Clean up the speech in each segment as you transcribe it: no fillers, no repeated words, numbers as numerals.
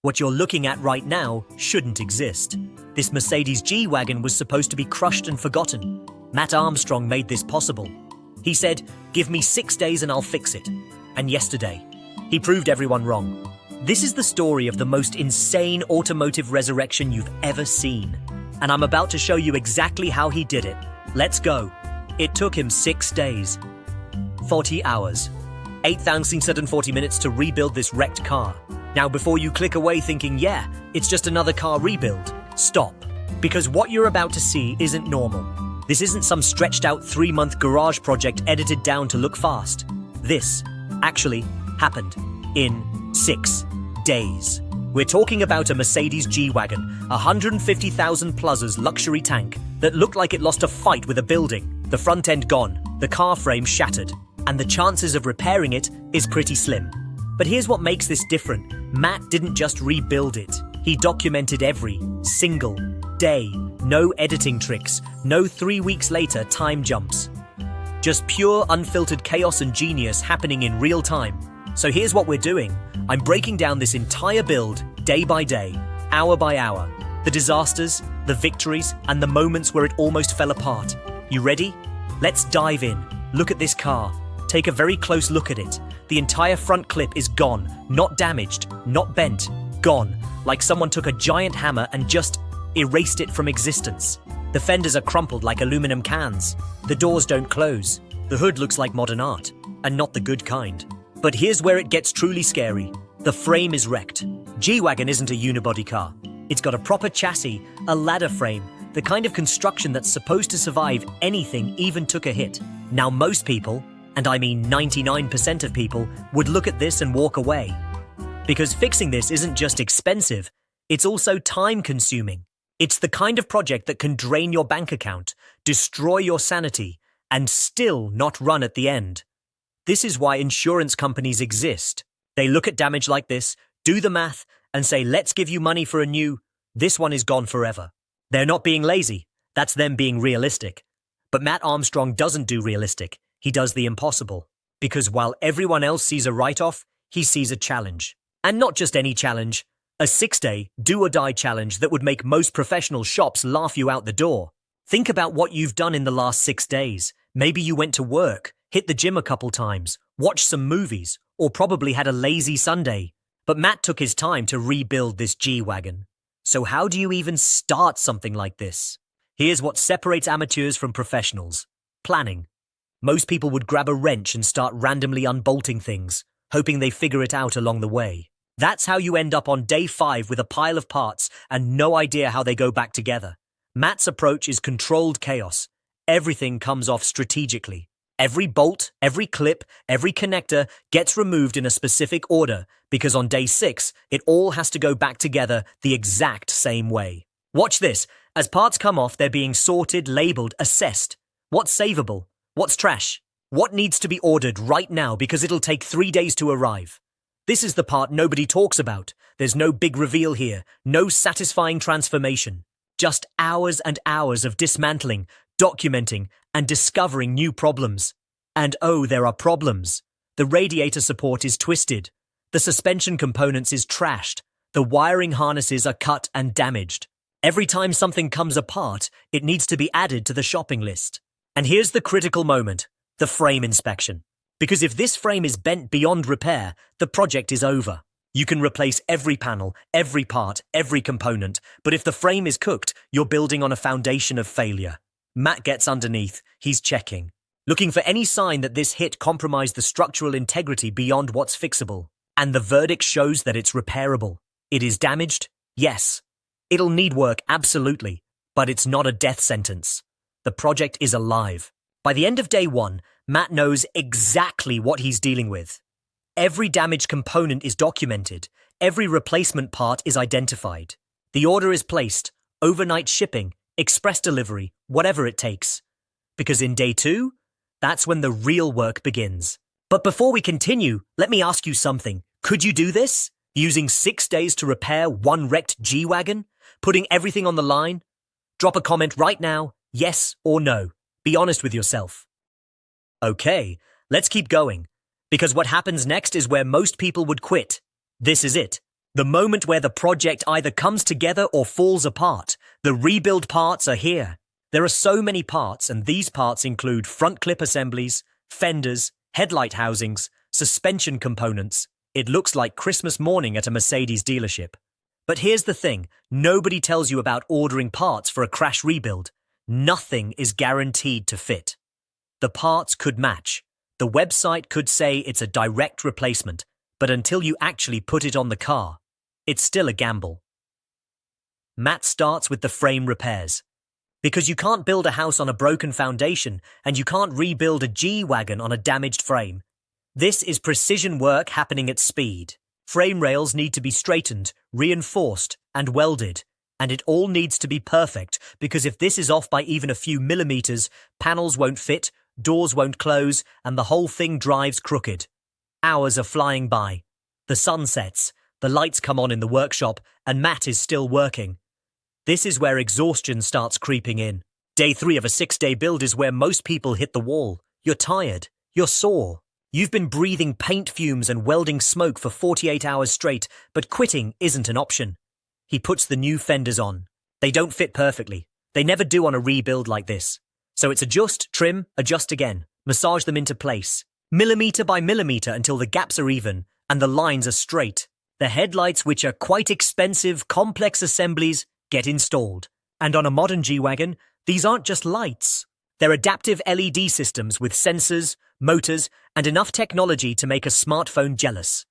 What you're looking at right now shouldn't exist. This Mercedes G-Wagon was supposed to be crushed and forgotten. Matt Armstrong made this possible. He said, "Give me 6 days and I'll fix it." And yesterday, he proved everyone wrong. This is the story of the most insane automotive resurrection you've ever seen. And I'm about to show you exactly how he did it. Let's go. It took him 6 days, 40 hours, 8,640 minutes to rebuild this wrecked car. Now, before you click away thinking, yeah, it's just another car rebuild, stop. Because what you're about to see isn't normal. This isn't some stretched out 3-month garage project edited down to look fast. This actually happened in 6 days. We're talking about a Mercedes G-Wagon, 150,000 Plus's luxury tank that looked like it lost a fight with a building. The front end gone, the car frame shattered, and the chances of repairing it is pretty slim. But here's what makes this different. Matt didn't just rebuild it. He documented every single day. No editing tricks, no 3 weeks later time jumps. Just pure unfiltered chaos and genius happening in real time. So here's what we're doing. I'm breaking down this entire build day by day, hour by hour. The disasters, the victories, and the moments where it almost fell apart. You ready? Let's dive in. Look at this car. Take a very close look at it. The entire front clip is gone, not damaged, not bent, gone, like someone took a giant hammer and just erased it from existence. The fenders are crumpled like aluminum cans. The doors don't close. The hood looks like modern art, and not the good kind. But here's where it gets truly scary. The frame is wrecked. G-Wagon isn't a unibody car. It's got a proper chassis, a ladder frame, the kind of construction that's supposed to survive anything even took a hit. Now most people, and I mean 99% of people, would look at this and walk away. Because fixing this isn't just expensive, it's also time-consuming. It's the kind of project that can drain your bank account, destroy your sanity, and still not run at the end. This is why insurance companies exist. They look at damage like this, do the math, and say, let's give you money for a new, this one is gone forever. They're not being lazy. That's them being realistic. But Matt Armstrong doesn't do realistic. He does the impossible. Because while everyone else sees a write-off, he sees a challenge. And not just any challenge. A 6-day, do-or-die challenge that would make most professional shops laugh you out the door. Think about what you've done in the last 6 days. Maybe you went to work, hit the gym a couple times, watched some movies, or probably had a lazy Sunday. But Matt took his time to rebuild this G-Wagon. So how do you even start something like this? Here's what separates amateurs from professionals. Planning. Most people would grab a wrench and start randomly unbolting things, hoping they figure it out along the way. That's how you end up on day 5 with a pile of parts and no idea how they go back together. Matt's approach is controlled chaos. Everything comes off strategically. Every bolt, every clip, every connector gets removed in a specific order because on day 6, it all has to go back together the exact same way. Watch this. As parts come off, they're being sorted, labeled, assessed. What's savable? What's trash? What needs to be ordered right now because it'll take 3 days to arrive? This is the part nobody talks about. There's no big reveal here, no satisfying transformation. Just hours and hours of dismantling, documenting, and discovering new problems. And oh, there are problems. The radiator support is twisted. The suspension components is trashed. The wiring harnesses are cut and damaged. Every time something comes apart, it needs to be added to the shopping list. And here's the critical moment, the frame inspection. Because if this frame is bent beyond repair, the project is over. You can replace every panel, every part, every component, but if the frame is cooked, you're building on a foundation of failure. Matt gets underneath, he's checking, looking for any sign that this hit compromised the structural integrity beyond what's fixable. And the verdict shows that it's repairable. It is damaged? Yes. It'll need work, absolutely, but it's not a death sentence. The project is alive. By the end of day 1, Matt knows exactly what he's dealing with. Every damaged component is documented. Every replacement part is identified. The order is placed, overnight shipping, express delivery, whatever it takes. Because in day 2, that's when the real work begins. But before we continue, let me ask you something. Could you do this? Using 6 days to repair one wrecked G-Wagon? Putting everything on the line? Drop a comment right now, yes or no. Be honest with yourself. Okay, let's keep going. Because what happens next is where most people would quit. This is it. The moment where the project either comes together or falls apart. The rebuild parts are here. There are so many parts, and these parts include front clip assemblies, fenders, headlight housings, suspension components. It looks like Christmas morning at a Mercedes dealership. But here's the thing, nobody tells you about ordering parts for a crash rebuild. Nothing is guaranteed to fit. The parts could match. The website could say it's a direct replacement, but until you actually put it on the car, it's still a gamble. Matt starts with the frame repairs. Because you can't build a house on a broken foundation, and you can't rebuild a G-Wagon on a damaged frame. This is precision work happening at speed. Frame rails need to be straightened, reinforced, and welded. And it all needs to be perfect, because if this is off by even a few millimeters, panels won't fit, doors won't close, and the whole thing drives crooked. Hours are flying by. The sun sets, the lights come on in the workshop, and Matt is still working. This is where exhaustion starts creeping in. Day 3 of a 6-day build is where most people hit the wall. You're tired. You're sore. You've been breathing paint fumes and welding smoke for 48 hours straight, but quitting isn't an option. He puts the new fenders on. They don't fit perfectly. They never do on a rebuild like this. So it's adjust, trim, adjust again. Massage them into place. Millimeter by millimeter until the gaps are even and the lines are straight. The headlights, which are quite expensive, complex assemblies, get installed. And on a modern G-Wagon, these aren't just lights. They're adaptive LED systems with sensors, motors, and enough technology to make a smartphone jealous.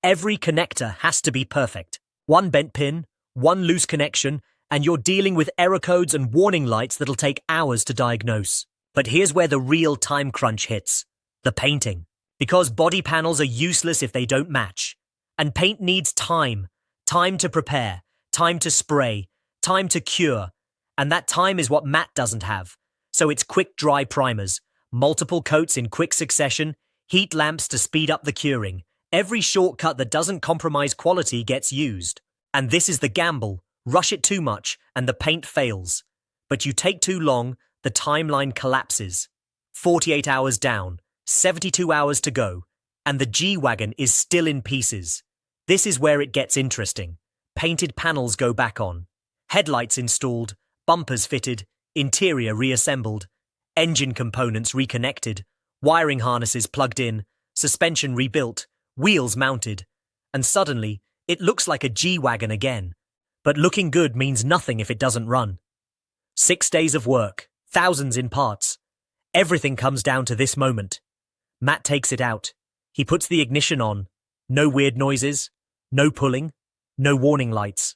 Every connector has to be perfect. One bent pin, one loose connection, and you're dealing with error codes and warning lights that'll take hours to diagnose. But here's where the real time crunch hits. The painting. Because body panels are useless if they don't match. And paint needs time. Time to prepare. Time to spray. Time to cure. And that time is what Matt doesn't have. So it's quick dry primers, multiple coats in quick succession, heat lamps to speed up the curing. Every shortcut that doesn't compromise quality gets used. And this is the gamble. Rush it too much and the paint fails. But you take too long, the timeline collapses. 48 hours down, 72 hours to go, and the G-Wagon is still in pieces. This is where it gets interesting. Painted panels go back on. Headlights installed, bumpers fitted, interior reassembled, engine components reconnected, wiring harnesses plugged in, suspension rebuilt, wheels mounted. And suddenly, it looks like a G-Wagon again. But looking good means nothing if it doesn't run. 6 days of work, thousands in parts. Everything comes down to this moment. Matt takes it out. He puts the ignition on. No weird noises, no pulling, no warning lights.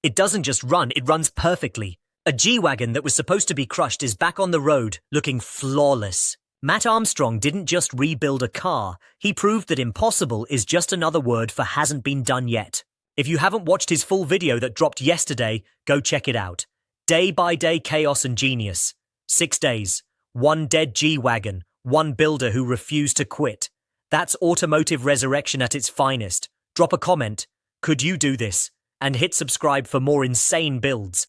It doesn't just run, it runs perfectly. A G-Wagon that was supposed to be crushed is back on the road, looking flawless. Matt Armstrong didn't just rebuild a car, he proved that impossible is just another word for hasn't been done yet. If you haven't watched his full video that dropped yesterday, go check it out. Day by day chaos and genius. 6 days. One dead G-Wagon. One builder who refused to quit. That's automotive resurrection at its finest. Drop a comment. Could you do this? And hit subscribe for more insane builds.